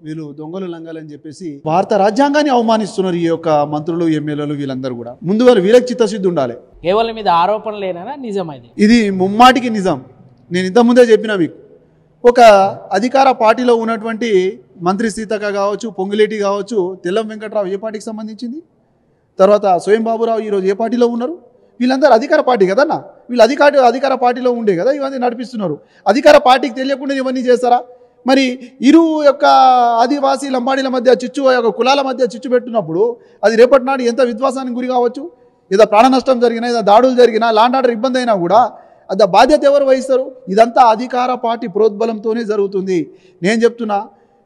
వీళ్ళు దొంగలు లంగాలని చెప్పేసి భారత రాజ్యాంగాన్ని అవమానిస్తున్నారు ఈ యొక్క మంత్రులు ఎమ్మెల్యేలు వీళ్ళందరూ కూడా. ముందుగా వీళ్ళకి చిత్తశుద్ధి ఉండాలి. కేవలం మీద ఆరోపణలేనా నిజం ఇది ముమ్మాటికి నిజం. నేను ఇంతకుముందే చెప్పినా మీకు, ఒక అధికార పార్టీలో ఉన్నటువంటి మంత్రి సీతక్క కావచ్చు, పొంగులేటి కావచ్చు, తెల్లం వెంకట్రావు ఏ పార్టీకి సంబంధించింది, తర్వాత స్వయం బాబురావు ఈరోజు ఏ పార్టీలో ఉన్నారు? వీళ్ళందరూ అధికార పార్టీ కదన్నా. వీళ్ళు అధికార పార్టీలో ఉండే కదా ఇవన్నీ నడిపిస్తున్నారు. అధికార పార్టీకి తెలియకుండా ఇవన్నీ చేస్తారా? మరి ఇరు యొక్క ఆదివాసీ లంబాడీల మధ్య చిచ్చు, యొక్క కులాల మధ్య చిచ్చు పెట్టినప్పుడు అది రేపటి నాడు ఎంత విధ్వాసానికి గురి కావచ్చు? ఏదో ప్రాణ నష్టం జరిగినా, ఏదో దాడులు జరిగినా, లాండ్ ఆర్డర్ ఇబ్బంది అయినా కూడా అది బాధ్యత ఎవరు వహిస్తారు? ఇదంతా అధికార పార్టీ ప్రోద్బలంతోనే జరుగుతుంది. నేను చెప్తున్నా,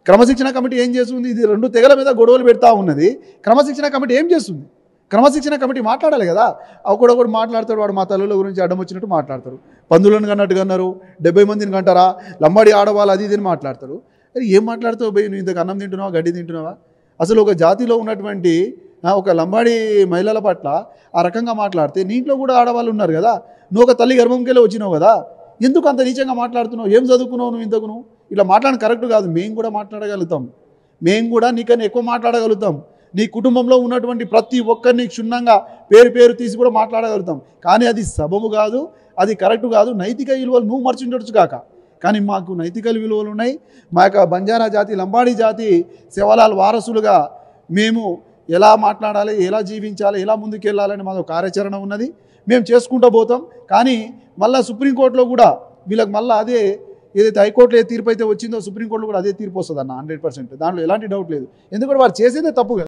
క్రమశిక్షణ కమిటీ ఏం చేస్తుంది? ఇది రెండు తెగల మీద గొడవలు పెడతా ఉన్నది. క్రమశిక్షణ కమిటీ ఏం చేస్తుంది? క్రమశిక్షణ కమిటీ మాట్లాడాలి కదా. ఒకడొకడు మాట్లాడతాడు, వాడు మా తల్లుల గురించి అడ్డం వచ్చినట్టు మాట్లాడతారు. పందులను కన్నట్టుగా అన్నారు, 70 మందిని కంటారా, లంబాడి ఆడవాళ్ళు అది ఇది మాట్లాడతారు. ఏం మాట్లాడుతావు భయ్? నువ్వు ఇంతకు అన్నం తింటున్నావా, గడ్డి తింటున్నావా? అసలు ఒక జాతిలో ఉన్నటువంటి ఒక లంబాడి మహిళల పట్ల ఆ రకంగా మాట్లాడితే, నీ ఇంట్లో కూడా ఆడవాళ్ళు ఉన్నారు కదా, నువ్వు ఒక తల్లి గర్భంకెళ్ళి వచ్చినావు కదా, ఎందుకు అంత నీచంగా మాట్లాడుతున్నావు? ఏం చదువుకున్నావు నువ్వు? ఇంతకు నువ్వు ఇట్లా మాట్లాడడం కరెక్ట్ కాదు. మేము కూడా మాట్లాడగలుగుతాం, మేము కూడా నీకన్నా ఎక్కువ మాట్లాడగలుగుతాం. నీ కుటుంబంలో ఉన్నటువంటి ప్రతి ఒక్కరిని క్షుణ్ణంగా పేరు తీసి కూడా మాట్లాడగలుగుతాం. కానీ అది సబబు కాదు, అది కరెక్ట్ కాదు. నైతిక విలువలు నువ్వు మర్చిండొచ్చు కాక, కానీ మాకు నైతిక విలువలు ఉన్నాయి. మా యొక్క బంజారా జాతి, లంబాడీ జాతి శివలాల్ వారసులుగా మేము ఎలా మాట్లాడాలి, ఎలా జీవించాలి, ఎలా ముందుకెళ్ళాలని మాకు కార్యాచరణ ఉన్నది. మేము చేసుకుంటూ పోతాం. కానీ మళ్ళీ సుప్రీంకోర్టులో కూడా వీళ్ళకి మళ్ళీ అదే ఏదైతే హైకోర్టులో ఏ తీర్పు అయితే వచ్చిందో సుప్రీంకోర్టులో కూడా అదే తీర్పు వస్తుంది అన్న, 100%. దాంట్లో ఎలాంటి డౌట్ లేదు. ఎందుకంటే వారు చేసేదే తప్పు కదా.